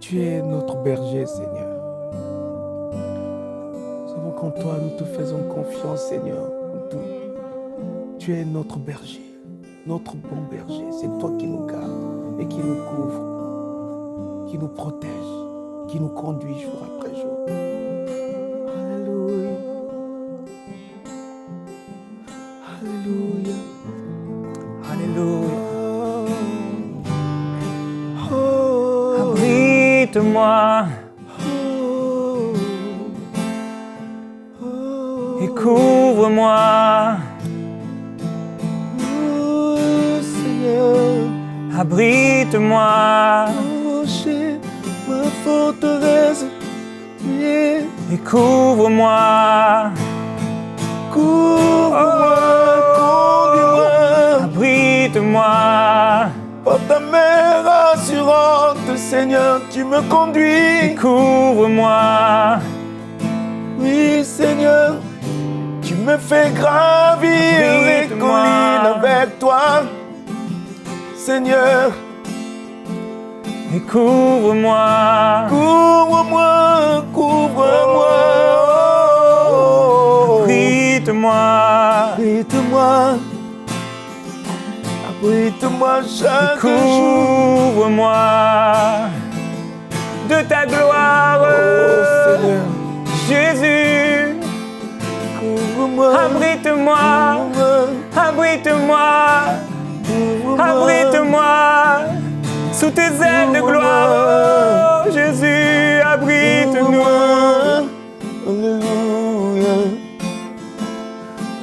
Tu es notre berger, Seigneur. Nous savons qu'en toi, nous te faisons confiance, Seigneur, en tout. Tu es notre berger, notre bon berger. C'est toi qui nous gardes et qui nous couvre, qui nous protège, qui nous conduit jour après jour. Alléluia. Alléluia. Alléluia. Abrite-moi et couvre-moi. Abrite-moi, Rocher, ma forteresse, tu es. et couvre-moi. Couvre-moi, conduis-moi. Abrite-moi, Par ta main rassurante, Seigneur, tu me et conduis. couvre-moi. Oui, Seigneur, tu me fais gravir les Abrite-moi. collines avec toi. Seigneur, Et couvre-moi. couvre-moi, couvre-moi. Abrite-moi. Abrite-moi, abrite-moi Et chaque jour. couvre-moi de ta gloire. Oh Seigneur, Jésus, couvre-moi, abrite-moi. couvre-moi, Abrite-moi. couvre-moi. Abrite-moi sous tes ailes de gloire. Oh, Jésus, abrite-nous. Alléluia.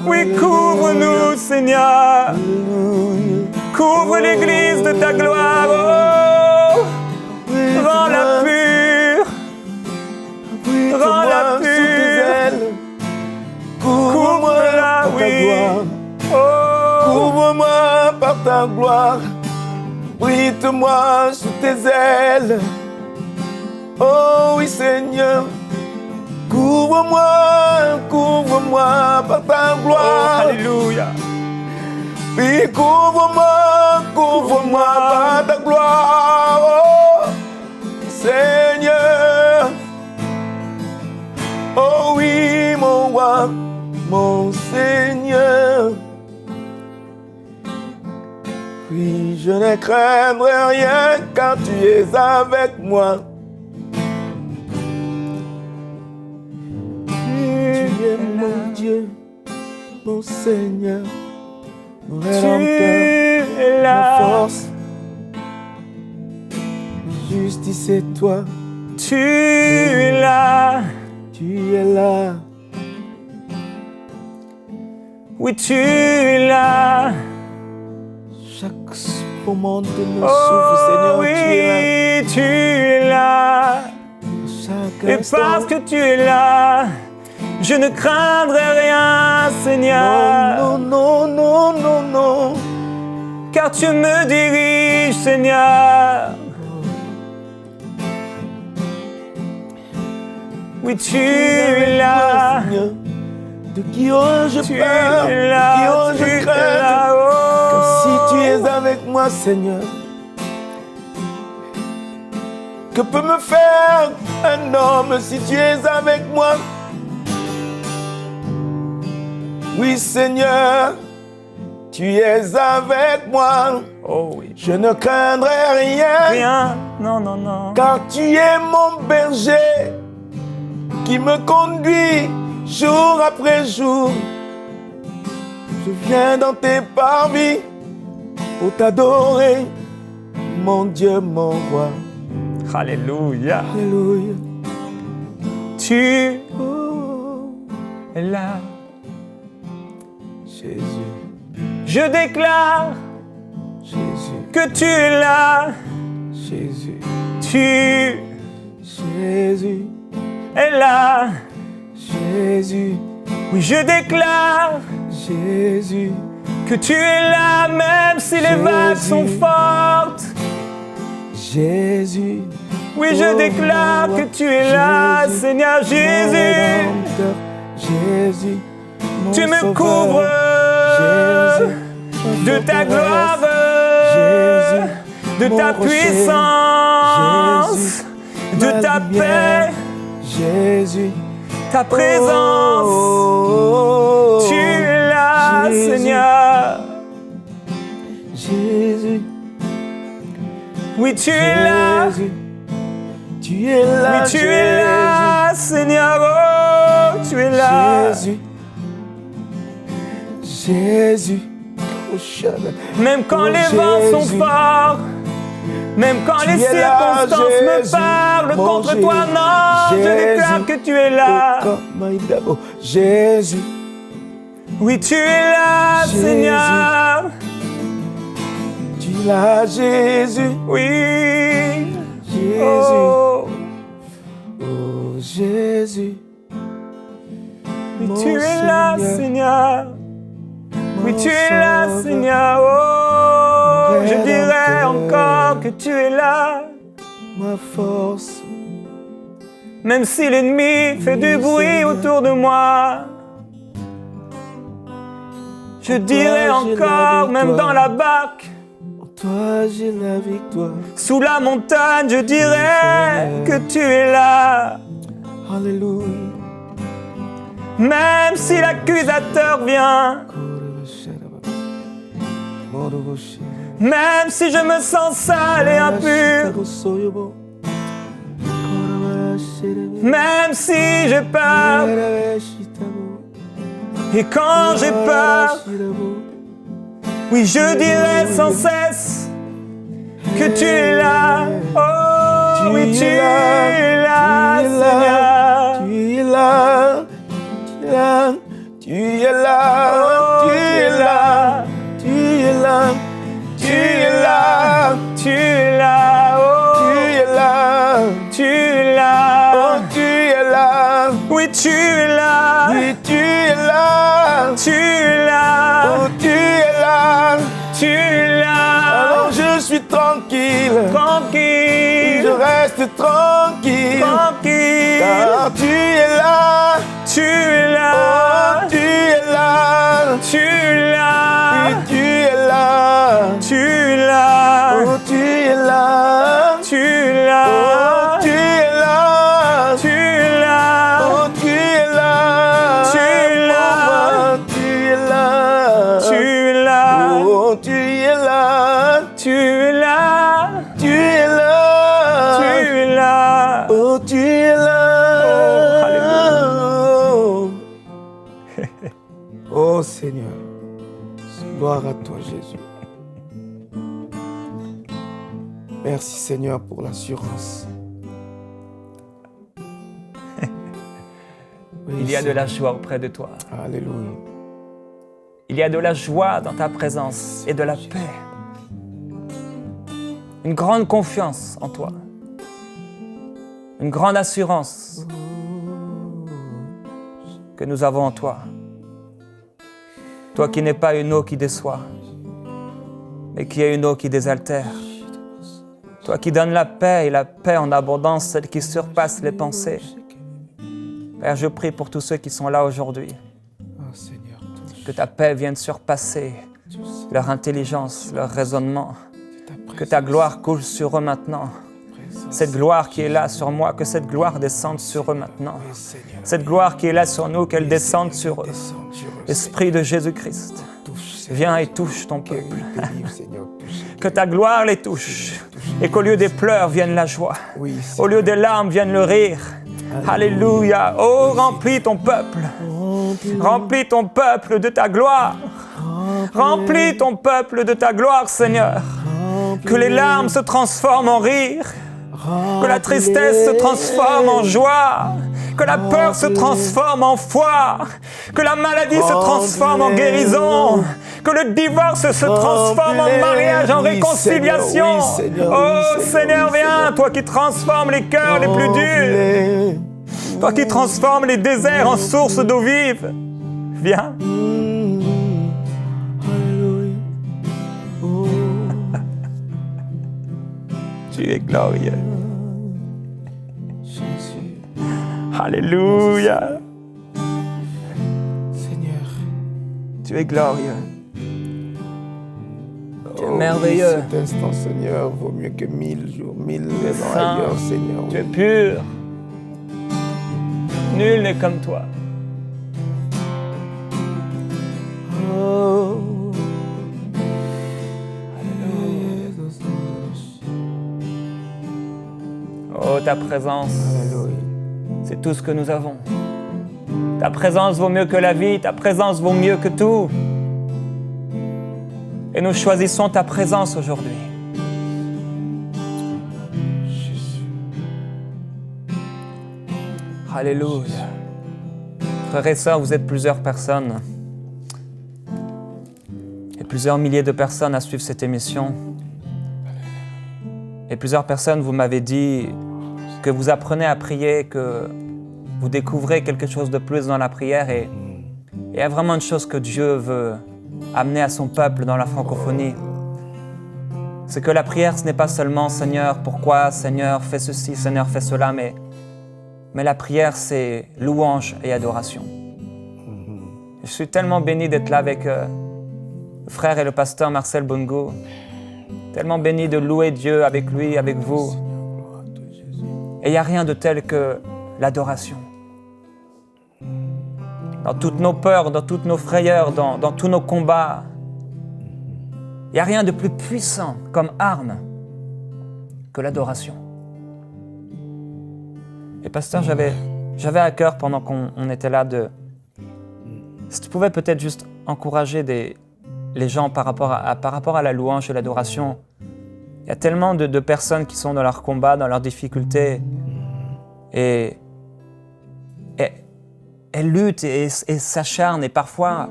Oui, couvre-nous, Seigneur. Alléluia. Couvre l'église de ta gloire. Oh, rends-la pure. Rends-la Abrite-moi sous tes pure. ailes. Couvre-moi Couvre-la, par ta oui. gloire. Oh, Couvre-moi par ta gloire. Abrite-moi sous tes ailes. Oh oui, Seigneur. Couvre-moi, couvre-moi par ta oh, gloire. alléluia. Puis couvre-moi, couvre-moi par ta gloire. Oh, Seigneur. Oh oui, mon roi, mon Seigneur. Oui, je ne craindrai rien car tu es avec moi. Tu es mon Dieu, mon Seigneur, mon Tu Rédempteur, es ma là. force. Justice et toi, Tu es là. tu es là. Oui, tu es là. Chaque moment de nos souffles, Seigneur, oui, tu es là. tu es là. Chaque Et instant. parce que tu es là, je ne craindrai rien, Seigneur. Non, non, non, non, non, non. Car tu me diriges, Seigneur. Oui, tu es là. Seigneur. De qui aurais-je Tu peur? es De qui là. Tu aurais-je es crainte? là. Car Oh. si tu es avec moi, Seigneur, que peut me faire un homme si tu es avec moi? Oui, Seigneur, tu es avec moi. Oh oui. Je ne craindrai rien, Rien. Non, non, non. car tu es mon berger qui me conduit jour après jour. Je viens dans tes parvis pour t'adorer, mon Dieu, mon roi. Alléluia. Alléluia. Tu Oh, es là. Jésus, Je déclare Jésus, que tu es là. Jésus, Tu Jésus, es là. Jésus, Oui, je déclare Jésus, que tu es là, même si les vagues sont Jésus. fortes. Jésus. Oui, je Oh, déclare mon que roi. tu es là, Jésus, Seigneur mon Jésus. Rédempteur. Jésus, mon Tu me Sauveur. couvres Jésus, ma de ta forteresse. gloire, Jésus, de mon ta rocher. puissance. Jésus, de ta paix, Jésus. ta présence. Oh, Tu es là, Jésus. Seigneur. Jésus. Oui, tu es là. Jésus. Tu es là, Oui, tu es là, Seigneur. Oh, tu es là. Jésus. Jésus. Oh, Shabbat. Même quand Oh, les vents sont Jésus. forts, même quand Tu les es là, circonstances me Jésus. parlent Mon contre Jésus. toi, non, je Jésus. déclare que tu es là. Oh, Kamaïda. Oh, Jésus. Oui, tu es là, Jésus. Seigneur. Tu es là, Jésus. Oui. Jésus. Oh, Oh, Jésus. oui, Mon tu es là, Seigneur. Seigneur. Oui, Mon tu es là, Sauveur. Seigneur. Oh, Mon je dirai Rédempteur. encore que tu es là. Ma force. Même si l'ennemi fait du Oui, bruit Seigneur. autour de moi, je dirai j'ai la encore, même victoire. dans la barque, En toi, j'ai la victoire. sous la montagne, je dirai Seigneur. que tu es là. Alléluia. Même si l'accusateur vient, même si je me sens sale et impur, même si j'ai peur, et quand j'ai peur, oui, je dirai sans cesse que tu es là. Oh, oui, tu es là, Seigneur. Tu es là, tu es là, Oh, tu es là, tu es là, tu es là, tu es là, oh, tu es là, tu es là, oh, tu es là, oui, tu es là, oui, tu es là, tu es là, oh, tu es là. tu es là, Alors je suis tranquille, tranquille, je reste tranquille, tranquille, car tu es là, tu es oh, là, tu es là, tu es là, oui, tu es là, tu es là, oh, tu es là, tu es là, oh, tu es là, tu es là, oh, tu es là, tu es là, oh, tu es là, tu es là, oh, tu es là, tu es là, tu es là, tu es là. oh, tu es là. Oh Seigneur, gloire à toi Jésus. Merci Seigneur pour l'assurance. Oui, Il y a de Seigneur. la joie auprès de toi. Alléluia. Il y a de la joie dans ta présence et de la paix. Une grande confiance en toi. Une grande assurance que nous avons en toi. Toi qui n'es pas une eau qui déçoit, mais qui est une eau qui désaltère. Toi qui donnes la paix et la paix en abondance, celle qui surpasse les pensées. Père, je prie pour tous ceux qui sont là aujourd'hui. Oh Seigneur, touche Que ta paix vienne surpasser leur intelligence, leur raisonnement. Que ta gloire coule sur eux maintenant. Cette gloire qui est là sur moi, que cette gloire descende sur eux maintenant. Cette gloire qui est là sur nous, qu'elle descende sur eux. Esprit de Jésus-Christ, viens et touche ton peuple. Que ta gloire les touche et qu'au lieu des pleurs vienne la joie. Au lieu des larmes vienne le rire. Alléluia. Oh, remplis ton peuple. Remplis ton peuple de ta gloire. Remplis ton peuple de ta gloire, Seigneur. Que les larmes se transforment en rire. Que la tristesse se transforme en joie. Que la peur se transforme en foi. Que la maladie se transforme en guérison. Que le divorce se transforme en mariage, en réconciliation. Oh Seigneur, viens, toi qui transformes les cœurs les plus durs. Toi qui transformes les déserts en sources d'eau vive. Viens. Tu es glorieux. Jésus. Alléluia. Seigneur. Tu es glorieux. Tu Tu es merveilleux. Cet instant, Seigneur, vaut mieux que 1000 jours, 1000 Tu es ans saint. ailleurs, Seigneur. Tu es pur. Nul n'est comme toi. Oh. Oh, ta présence, Alléluia. c'est tout ce que nous avons. Ta présence vaut mieux que la vie, ta présence vaut mieux que tout. Et nous choisissons ta présence aujourd'hui. Jésus. Alléluia. Frères et sœurs, vous êtes plusieurs personnes. Et plusieurs milliers de personnes à suivre cette émission. Et plusieurs personnes, vous m'avez dit que vous apprenez à prier, que vous découvrez quelque chose de plus dans la prière. Et il y a vraiment une chose que Dieu veut amener à son peuple dans la francophonie. C'est que la prière, ce n'est pas seulement « Seigneur, pourquoi ? Seigneur, fais ceci, Seigneur, fais cela », mais la prière, c'est louange et adoration. Je suis tellement béni d'être là avec le frère et le pasteur Marcel Bongo. Tellement béni de louer Dieu avec lui, avec vous. Et il n'y a rien de tel que l'adoration. Dans toutes nos peurs, dans toutes nos frayeurs, dans tous nos combats, il n'y a rien de plus puissant comme arme que l'adoration. Et pasteur, j'avais à cœur pendant qu'on était là si tu pouvais peut-être juste encourager les gens par rapport à la louange et l'adoration. Il y a tellement de personnes qui sont dans leur combat, dans leurs difficultés, et elles luttent et s'acharnent, et parfois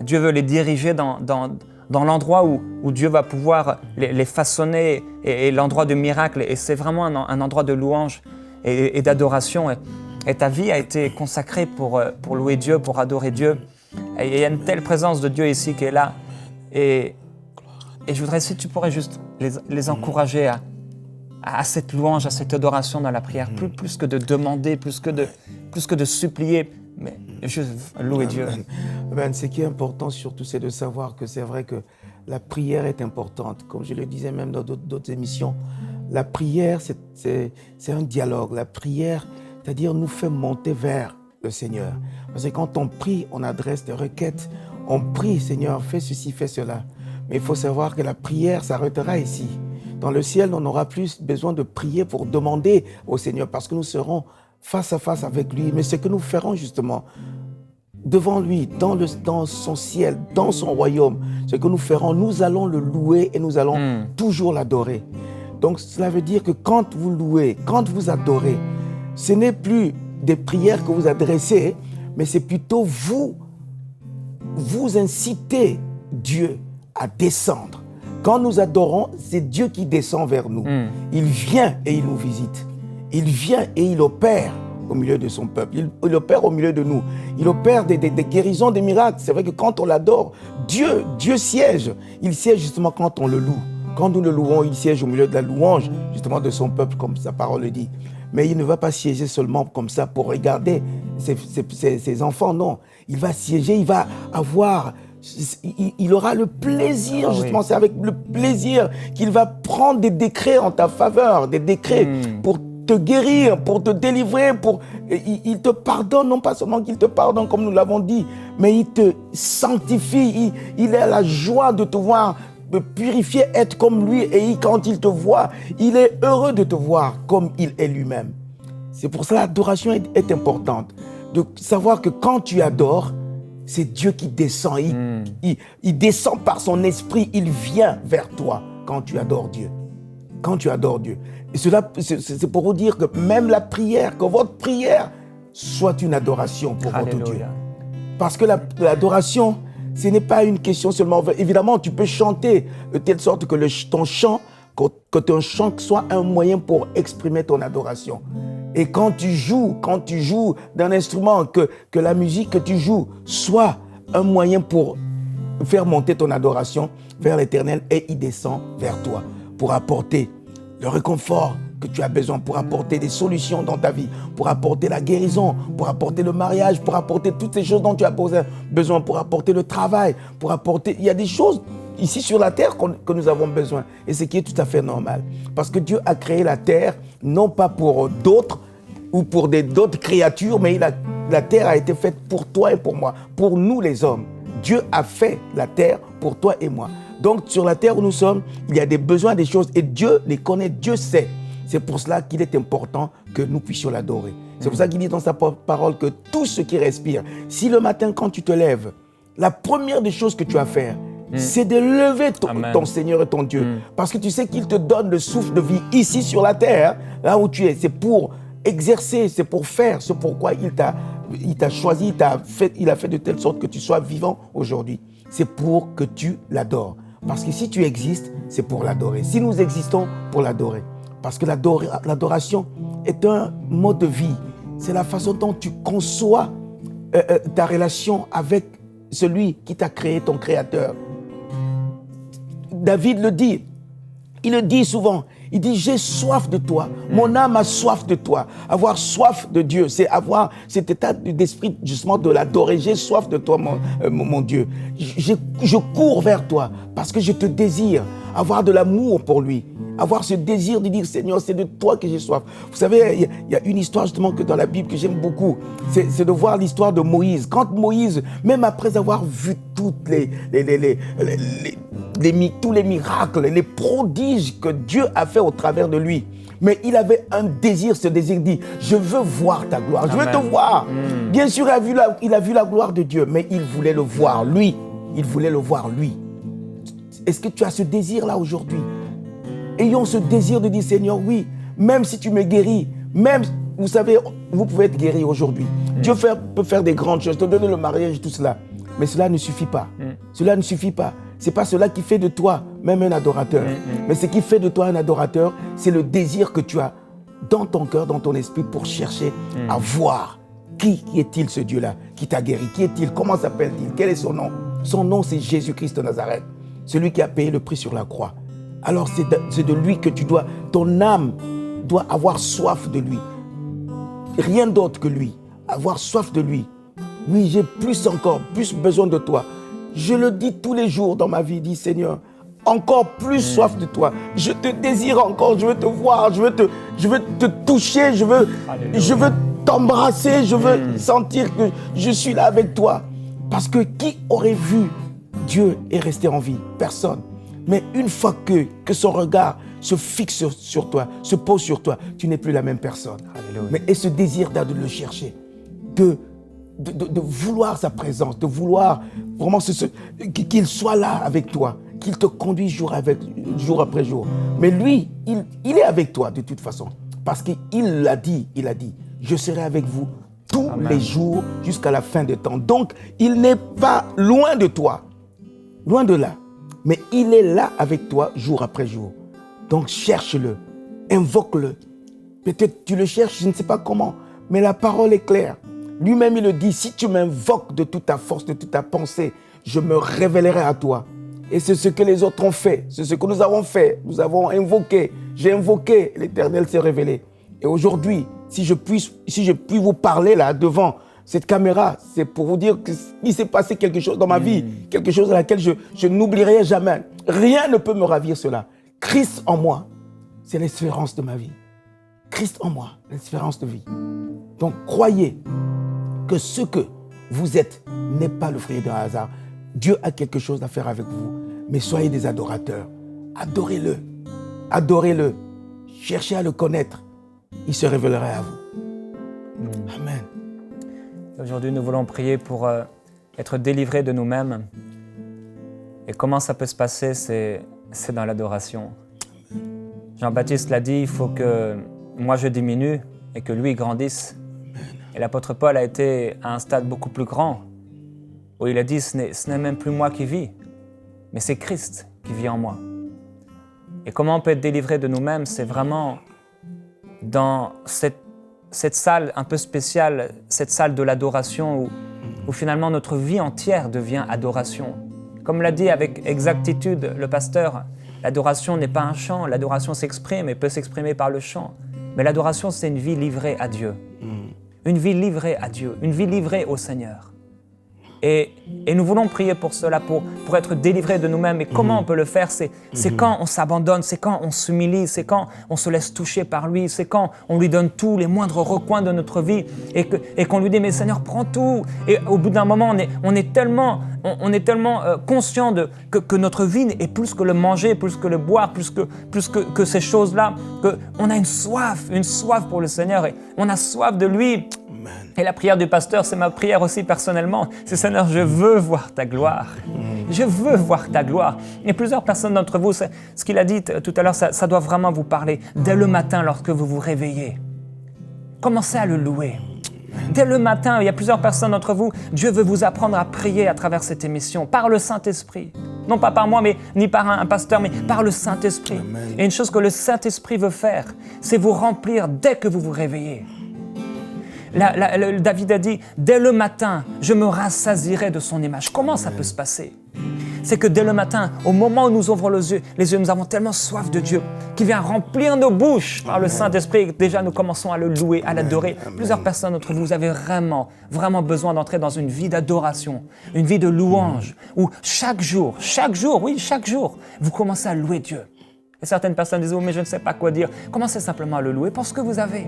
Dieu veut les diriger dans l'endroit où Dieu va pouvoir les façonner, et l'endroit du miracle, et c'est vraiment un endroit de louange et d'adoration. Et ta vie a été consacrée pour louer Dieu, pour adorer Dieu. Et il y a une telle présence de Dieu ici qui est là. Et je voudrais, si tu pourrais juste les encourager à cette louange, à cette adoration dans la prière, plus que de demander, plus que de supplier, mais juste louer Dieu. Ce qui est important surtout, c'est de savoir que c'est vrai que la prière est importante. Comme je le disais même dans d'autres émissions, la prière, c'est un dialogue. La prière, c'est-à-dire nous fait monter vers le Seigneur. Parce que quand on prie, on adresse des requêtes. On prie, Seigneur, fais ceci, fais cela. Mais il faut savoir que la prière s'arrêtera ici. Dans le ciel, on n'aura plus besoin de prier pour demander au Seigneur, parce que nous serons face à face avec lui. Mais ce que nous ferons justement devant lui, dans son ciel, dans son royaume, ce que nous ferons, nous allons le louer et nous allons toujours l'adorer. Donc cela veut dire que quand vous louez, quand vous adorez, ce n'est plus des prières que vous adressez, mais c'est plutôt vous incitez Dieu à descendre. Quand nous adorons, c'est Dieu qui descend vers nous. Il vient et il nous visite. Il vient et il opère au milieu de son peuple. Il opère au milieu de nous. Il opère des guérisons, des miracles. C'est vrai que quand on l'adore, Dieu siège. Il siège justement quand on le loue. Quand nous le louons, il siège au milieu de la louange, justement de son peuple, comme sa parole le dit. Mais il ne va pas siéger seulement comme ça pour regarder ses enfants, non. Il va siéger, il va avoir... Il aura le plaisir, justement, c'est avec le plaisir qu'il va prendre des décrets en ta faveur, des décrets pour te guérir, pour te délivrer, il te pardonne, non pas seulement qu'il te pardonne comme nous l'avons dit, mais il te sanctifie, il a la joie de te voir purifier, être comme lui, et quand il te voit, il est heureux de te voir comme il est lui-même. C'est pour ça que l'adoration est importante, de savoir que quand tu adores, c'est Dieu qui descend, il descend par son esprit, il vient vers toi quand tu adores Dieu. Quand tu adores Dieu. Et cela, c'est pour vous dire que même la prière, que votre prière soit une adoration pour votre Dieu. Parce que l'adoration, ce n'est pas une question seulement... Évidemment, tu peux chanter de telle sorte que ton chant soit un moyen pour exprimer ton adoration. Et quand tu joues d'un instrument, que la musique que tu joues soit un moyen pour faire monter ton adoration vers l'Éternel, et il descend vers toi pour apporter le réconfort que tu as besoin, pour apporter des solutions dans ta vie, pour apporter la guérison, pour apporter le mariage, pour apporter toutes ces choses dont tu as besoin, pour apporter le travail, pour apporter... Il y a des choses ici sur la terre que nous avons besoin. Et ce qui est tout à fait normal. Parce que Dieu a créé la terre, non pas pour d'autres ou pour d'autres créatures, mais la terre a été faite pour toi et pour moi, pour nous les hommes. Dieu a fait la terre pour toi et moi. Donc sur la terre où nous sommes, il y a des besoins, des choses, et Dieu les connaît, Dieu sait. C'est pour cela qu'il est important que nous puissions l'adorer. C'est pour ça qu'il dit dans sa parole que tout ce qui respire, si le matin quand tu te lèves, la première des choses que tu as à faire, c'est de lever ton Seigneur et ton Dieu. Parce que tu sais qu'il te donne le souffle de vie ici sur la terre, là où tu es. C'est pour exercer, c'est pour faire, c'est pourquoi il t'a choisi, il a fait de telle sorte que tu sois vivant aujourd'hui. C'est pour que tu l'adores. Parce que si tu existes, c'est pour l'adorer. Si nous existons, pour l'adorer. Parce que l'adoration est un mode de vie. C'est la façon dont tu conçois ta relation avec celui qui t'a créé, ton créateur. David le dit. Il le dit souvent. Il dit, j'ai soif de toi. Mon âme a soif de toi. Avoir soif de Dieu, c'est avoir cet état d'esprit justement de l'adorer. J'ai soif de toi, mon Dieu. Je cours vers toi parce que je te désire. Avoir de l'amour pour lui. Avoir ce désir de dire, Seigneur, c'est de toi que j'ai soif. Vous savez, il y a une histoire justement que dans la Bible que j'aime beaucoup. C'est de voir l'histoire de Moïse. Quand Moïse, même après avoir vu toutes tous les miracles, les prodiges que Dieu a fait au travers de lui, mais il avait un désir, ce désir dit, je veux voir ta gloire, je veux te voir. Bien sûr, il a vu la gloire de Dieu, mais il voulait le voir, lui. Il voulait le voir, lui. Est-ce que tu as ce désir-là aujourd'hui? Ayons ce désir de dire, Seigneur, oui, même si tu me guéris, même, vous savez, vous pouvez être guéri aujourd'hui. Dieu peut faire des grandes choses, te donner le mariage, tout cela. Mais cela ne suffit pas. Cela ne suffit pas. Ce n'est pas cela qui fait de toi même un adorateur. Mais ce qui fait de toi un adorateur, c'est le désir que tu as dans ton cœur, dans ton esprit pour chercher à voir qui est-il ce Dieu-là qui t'a guéri. Qui est-il? Comment s'appelle-t-il? Quel est son nom? Son nom, c'est Jésus-Christ de Nazareth. Celui qui a payé le prix sur la croix. Alors c'est de lui que ton âme doit avoir soif de lui. Rien d'autre que lui. Avoir soif de lui. Oui, j'ai plus besoin de toi. Je le dis tous les jours dans ma vie, dis Seigneur, encore plus soif de toi. Je te désire encore, je veux te voir, je veux te toucher, je veux t'embrasser, je veux sentir que je suis là avec toi. Parce que qui aurait vu Dieu est resté en vie? Personne. Mais une fois que son regard se fixe sur toi, se pose sur toi, tu n'es plus la même personne. Alléluia. Mais et ce désir de le chercher, de vouloir sa présence, de vouloir vraiment qu'il soit là avec toi, qu'il te conduise jour après jour. Mais lui, il est avec toi de toute façon. Parce qu'il l'a dit, je serai avec vous tous les jours jusqu'à la fin des temps. Donc, il n'est pas loin de toi, loin de là. Mais il est là avec toi jour après jour. Donc cherche-le, invoque-le. Peut-être tu le cherches, je ne sais pas comment, mais la parole est claire. Lui-même, il le dit, si tu m'invoques de toute ta force, de toute ta pensée, je me révélerai à toi. Et c'est ce que les autres ont fait, c'est ce que nous avons fait. Nous avons invoqué, j'ai invoqué, l'Éternel s'est révélé. Et aujourd'hui, si je puis vous parler là devant cette caméra, c'est pour vous dire qu'il s'est passé quelque chose dans ma vie, quelque chose à laquelle je n'oublierai jamais. Rien ne peut me ravir cela. Christ en moi, c'est l'espérance de ma vie. Christ en moi, l'espérance de vie. Donc croyez que ce que vous êtes n'est pas le fruit d'un hasard. Dieu a quelque chose à faire avec vous. Mais soyez des adorateurs. Adorez-le. Adorez-le. Cherchez à le connaître. Il se révélera à vous. Amen. Aujourd'hui, nous voulons prier pour être délivrés de nous-mêmes. Et comment ça peut se passer, c'est dans l'adoration. Jean-Baptiste l'a dit, il faut que moi je diminue et que lui grandisse. Et l'apôtre Paul a été à un stade beaucoup plus grand, où il a dit, ce n'est même plus moi qui vis, mais c'est Christ qui vit en moi. Et comment on peut être délivré de nous-mêmes, c'est vraiment dans cette salle un peu spéciale, cette salle de l'adoration où finalement notre vie entière devient adoration. Comme l'a dit avec exactitude le pasteur, l'adoration n'est pas un chant, l'adoration s'exprime et peut s'exprimer par le chant. Mais l'adoration, c'est une vie livrée à Dieu. Une vie livrée à Dieu, une vie livrée au Seigneur. Et nous voulons prier pour cela, pour être délivrés de nous-mêmes. Et comment on peut le faire? C'est quand on s'abandonne, c'est quand on s'humilie, c'est quand on se laisse toucher par lui, c'est quand on lui donne tous les moindres recoins de notre vie et qu'on lui dit « Mais Seigneur, prends tout !» Et au bout d'un moment, on est tellement conscient que notre vie est plus que le manger, plus que le boire, plus que ces choses-là, qu'on a une soif pour le Seigneur et on a soif de lui. Et la prière du pasteur, c'est ma prière aussi personnellement. C'est Seigneur, je veux voir ta gloire. Je veux voir ta gloire. Et plusieurs personnes d'entre vous, ce qu'il a dit tout à l'heure, ça doit vraiment vous parler. Dès le matin, lorsque vous vous réveillez, commencez à le louer. Dès le matin, il y a plusieurs personnes d'entre vous, Dieu veut vous apprendre à prier à travers cette émission, par le Saint-Esprit. Non pas par moi, ni par un pasteur, mais par le Saint-Esprit. Et une chose que le Saint-Esprit veut faire, c'est vous remplir dès que vous vous réveillez. David a dit, dès le matin, je me rassasierai de son image. Comment ça peut se passer? C'est que dès le matin, au moment où nous ouvrons les yeux, nous avons tellement soif de Dieu qui vient remplir nos bouches par le Saint-Esprit. Déjà, nous commençons à le louer, à l'adorer. Plusieurs personnes d'entre vous avez vraiment, vraiment besoin d'entrer dans une vie d'adoration, une vie de louange, où chaque jour, vous commencez à louer Dieu. Et certaines personnes disent, oh, mais je ne sais pas quoi dire. Commencez simplement à le louer pour ce que vous avez.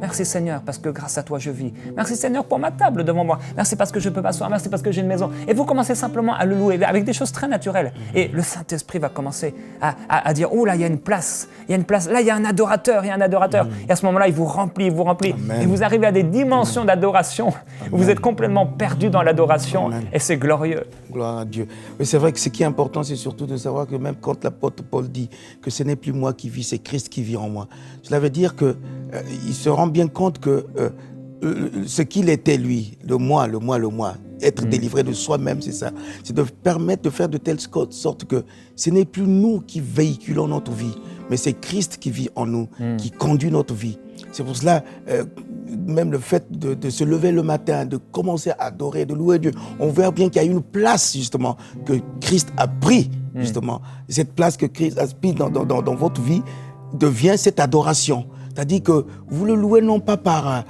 Merci Seigneur, parce que grâce à toi je vis. Merci Seigneur pour ma table devant moi. Merci parce que je peux m'asseoir. Merci parce que j'ai une maison. Et vous commencez simplement à le louer avec des choses très naturelles. Et le Saint-Esprit va commencer à dire, oh là, il y a une place. Là, il y a un adorateur. Et à ce moment-là, il vous remplit. Amen. Et vous arrivez à des dimensions d'adoration. Où vous êtes complètement perdu dans l'adoration. Amen. Et c'est glorieux. Gloire à Dieu. Mais c'est vrai que ce qui est important, c'est surtout de savoir que même quand l'apôtre Paul dit que ce n'est plus moi qui vis, c'est Christ qui vit en moi. Cela veut dire qu'il se rend bien compte que ce qu'il était lui, le moi, être délivré de soi-même, c'est ça. C'est de permettre de faire de telle sorte que ce n'est plus nous qui véhiculons notre vie, mais c'est Christ qui vit en nous, qui conduit notre vie. C'est pour cela, même le fait de se lever le matin, de commencer à adorer, de louer Dieu, on voit bien qu'il y a une place justement que Christ a pris, justement. Cette place que Christ a pris dans votre vie devient cette adoration. C'est-à-dire que vous le louez non pas par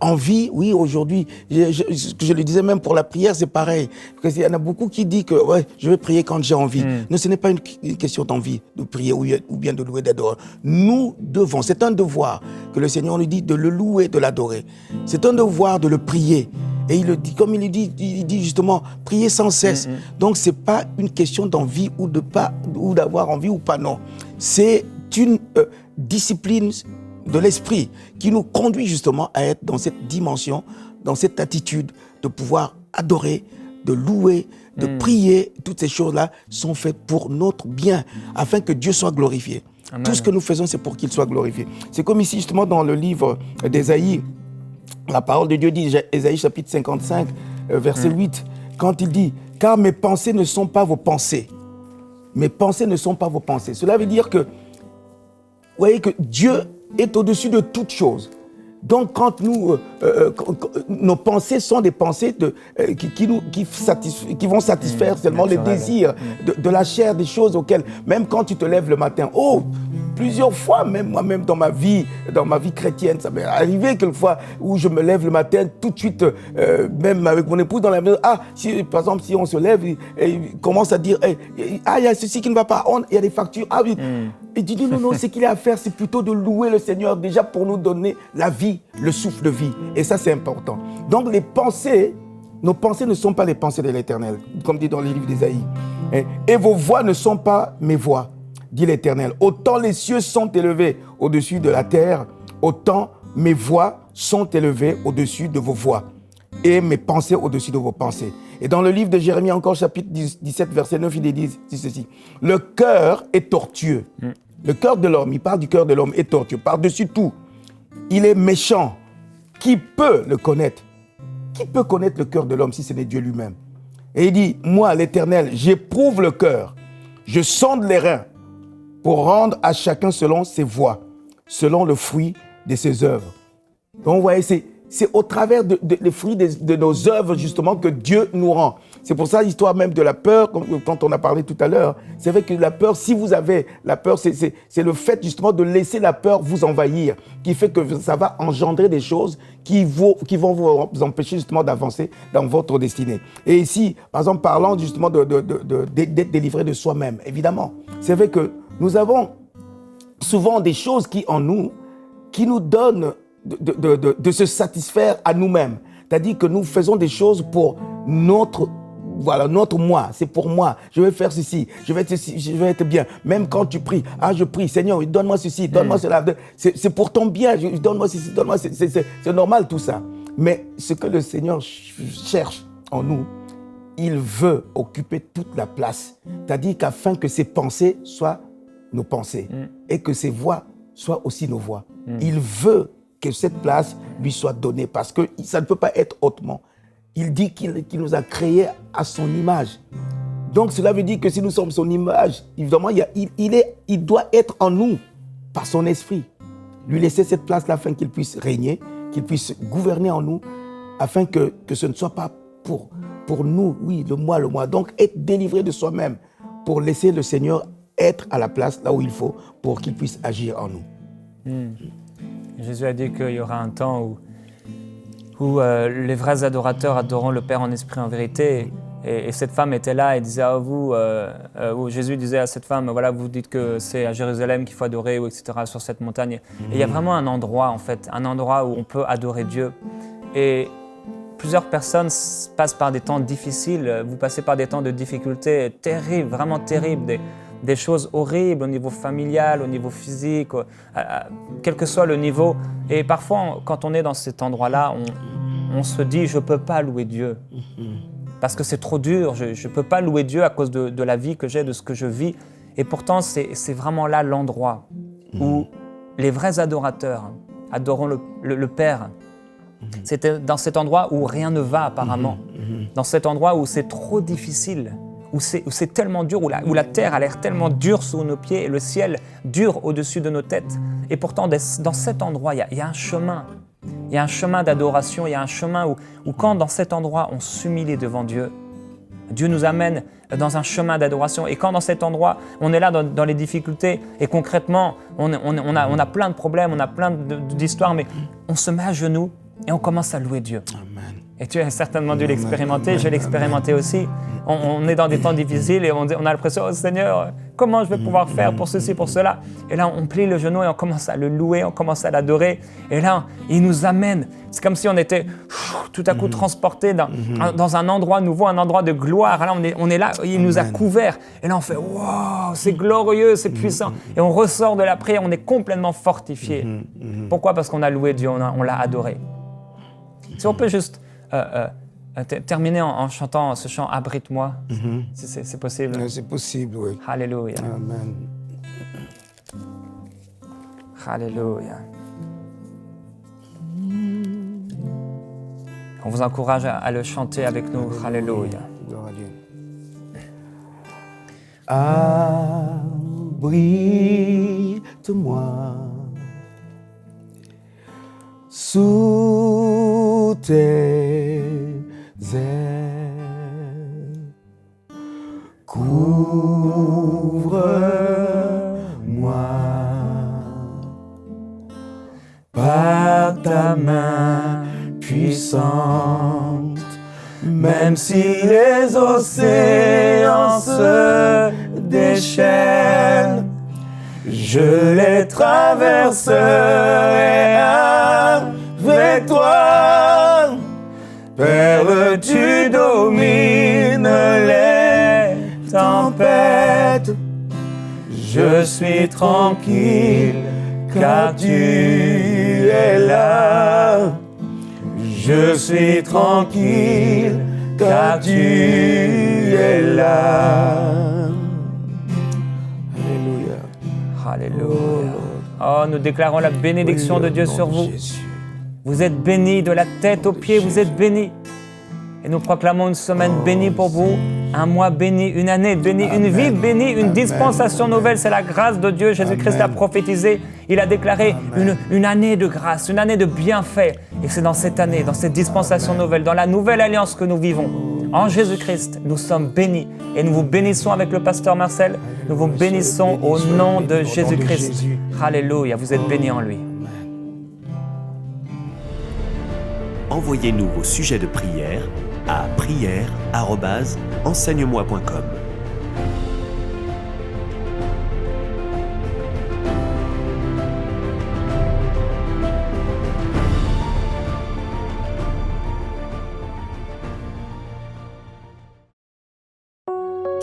envie. Oui, aujourd'hui, je le disais même pour la prière, c'est pareil. Parce qu'il y en a beaucoup qui disent que ouais, je vais prier quand j'ai envie. Non, ce n'est pas une question d'envie de prier ou bien de louer, d'adorer. Nous devons, c'est un devoir que le Seigneur nous dit de le louer, de l'adorer. C'est un devoir de le prier. Et il le dit, comme il dit justement, prier sans cesse. Donc, ce n'est pas une question d'envie ou d'avoir envie ou pas, non. C'est une discipline de l'esprit qui nous conduit justement à être dans cette dimension, dans cette attitude de pouvoir adorer, de louer, de prier. Toutes ces choses-là sont faites pour notre bien, afin que Dieu soit glorifié. Amen. Tout ce que nous faisons, c'est pour qu'il soit glorifié. C'est comme ici justement dans le livre d'Ésaïe, la parole de Dieu dit, Ésaïe chapitre 55, verset 8, quand il dit « Car mes pensées ne sont pas vos pensées. » Mes pensées ne sont pas vos pensées. Cela veut dire que, vous voyez que Dieu est au-dessus de toutes choses. Donc, quand nos pensées sont des pensées qui vont satisfaire seulement les désirs de la chair, des choses auxquelles, même quand tu te lèves le matin, plusieurs fois, même moi-même dans ma vie chrétienne, ça m'est arrivé quelquefois où je me lève le matin, tout de suite, même avec mon épouse dans la maison, par exemple, si on se lève et commence à dire, il y a ceci qui ne va pas, il y a des factures, oui. Et tu dis non, ce qu'il y a à faire, c'est plutôt de louer le Seigneur déjà pour nous donner la vie, le souffle de vie. Et ça, c'est important. Donc, nos pensées ne sont pas les pensées de l'Éternel, comme dit dans le livre d'Ésaïe. Et vos voix ne sont pas mes voix, dit l'Éternel. Autant les cieux sont élevés au-dessus de la terre, autant mes voix sont élevées au-dessus de vos voix et mes pensées au-dessus de vos pensées. Et dans le livre de Jérémie, encore chapitre 17, verset 9, il dit ceci. Le cœur est tortueux. Le cœur de l'homme, il parle du cœur de l'homme, est tortueux. Par-dessus tout, il est méchant. Qui peut le connaître? Qui peut connaître le cœur de l'homme si ce n'est Dieu lui-même? Et il dit, moi, l'Éternel, j'éprouve le cœur. Je sonde les reins pour rendre à chacun selon ses voies, selon le fruit de ses œuvres. Donc, vous voyez, c'est au travers des fruits de nos œuvres, justement, que Dieu nous rend. C'est pour ça l'histoire même de la peur, quand on a parlé tout à l'heure. C'est vrai que la peur, si vous avez la peur, c'est le fait justement de laisser la peur vous envahir, qui fait que ça va engendrer des choses qui vont vous empêcher justement d'avancer dans votre destinée. Et ici, par exemple, parlant justement d'être délivré de soi-même, évidemment, c'est vrai que nous avons souvent des choses qui nous donnent de se satisfaire à nous-mêmes. C'est-à-dire que nous faisons des choses pour notre moi, c'est pour moi. Je vais faire ceci, je vais être bien. Même quand tu pries, je prie, Seigneur, donne-moi ceci, donne-moi cela. C'est pour ton bien, donne-moi ceci, donne-moi. C'est normal tout ça. Mais ce que le Seigneur cherche en nous, il veut occuper toute la place. C'est-à-dire qu'afin que ses pensées soient nos pensées et que ses voix soient aussi nos voix. Il veut que cette place lui soit donnée parce que ça ne peut pas être autrement. Il dit qu'il nous a créés à son image. Donc cela veut dire que si nous sommes son image, évidemment, il doit être en nous par son esprit. Lui laisser cette place-là afin qu'il puisse régner, qu'il puisse gouverner en nous, afin que ce ne soit pas pour nous, oui, le moi. Donc être délivré de soi-même pour laisser le Seigneur être à la place là où il faut pour qu'il puisse agir en nous. Jésus a dit qu'il y aura un temps où les vrais adorateurs adoreront le Père en esprit et en vérité. Et cette femme était là et disait à vous, Jésus disait à cette femme, voilà, vous dites que c'est à Jérusalem qu'il faut adorer, ou etc., sur cette montagne. Et il y a vraiment un endroit, en fait, un endroit où on peut adorer Dieu. Et plusieurs personnes passent par des temps difficiles, vous passez par des temps de difficultés terribles, vraiment terribles, des choses horribles au niveau familial, au niveau physique, quel que soit le niveau. Et parfois, quand on est dans cet endroit-là, on se dit « je ne peux pas louer Dieu ». Parce que c'est trop dur, je ne peux pas louer Dieu à cause de la vie que j'ai, de ce que je vis. Et pourtant, c'est vraiment là l'endroit où les vrais adorateurs adoreront le Père. C'était dans cet endroit où rien ne va apparemment, dans cet endroit où c'est trop difficile, où c'est tellement dur, où la terre a l'air tellement dure sous nos pieds et le ciel dur au-dessus de nos têtes. Et pourtant, dans cet endroit, il y a un chemin. Il y a un chemin d'adoration, il y a un chemin où quand dans cet endroit on s'humilie devant Dieu, Dieu nous amène dans un chemin d'adoration. Et quand dans cet endroit, on est là dans les difficultés et concrètement, on a plein de problèmes, on a plein d'histoires, mais on se met à genoux et on commence à louer Dieu. Amen. Et tu as certainement dû l'expérimenter, je l'ai expérimenté aussi. On est dans des temps difficiles et on a l'impression, oh Seigneur, comment je vais pouvoir faire pour ceci, pour cela? Et là, on plie le genou et on commence à le louer, on commence à l'adorer. Et là, il nous amène. C'est comme si on était tout à coup transporté dans un endroit nouveau, un endroit de gloire. Là, on est là, il nous a couverts. Et là, on fait, wow, c'est glorieux, c'est puissant. Et on ressort de la prière, on est complètement fortifié. Pourquoi? Parce qu'on a loué Dieu, on l'a adoré. Si on peut juste terminer en chantant ce chant « Abrite-moi », c'est possible? C'est possible, oui. Alléluia. Amen. Alléluia. On vous encourage à le chanter avec nous. Alléluia. Gloire à Dieu. Abrite-moi sous tes ailes, couvre-moi par ta main puissante, même si les océans se déchaînent, je les traverserai avec toi. Père, tu domines les tempêtes. Je suis tranquille car tu es là. Je suis tranquille car tu es là. Alléluia. Alléluia. Oh, nous déclarons la bénédiction de Dieu sur vous. Vous êtes bénis de la tête aux pieds, vous êtes bénis. Et nous proclamons une semaine bénie pour vous, un mois béni, une année bénie, une vie bénie, une dispensation nouvelle. C'est la grâce de Dieu. Jésus-Christ a prophétisé. Il a déclaré une année de grâce, une année de bienfaits. Et c'est dans cette année, dans cette dispensation nouvelle, dans la nouvelle alliance que nous vivons, En Jésus-Christ, nous sommes bénis. Et nous vous bénissons avec le pasteur Marcel. Nous vous bénissons au nom de Jésus-Christ. Alléluia, vous êtes bénis en lui. Envoyez-nous vos sujets de prière à prière@enseigne-moi.com.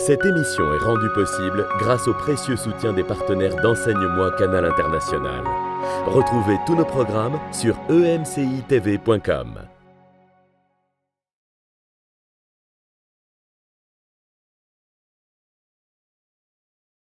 Cette émission est rendue possible grâce au précieux soutien des partenaires d'Enseigne-moi Canal International. Retrouvez tous nos programmes sur emcitv.com.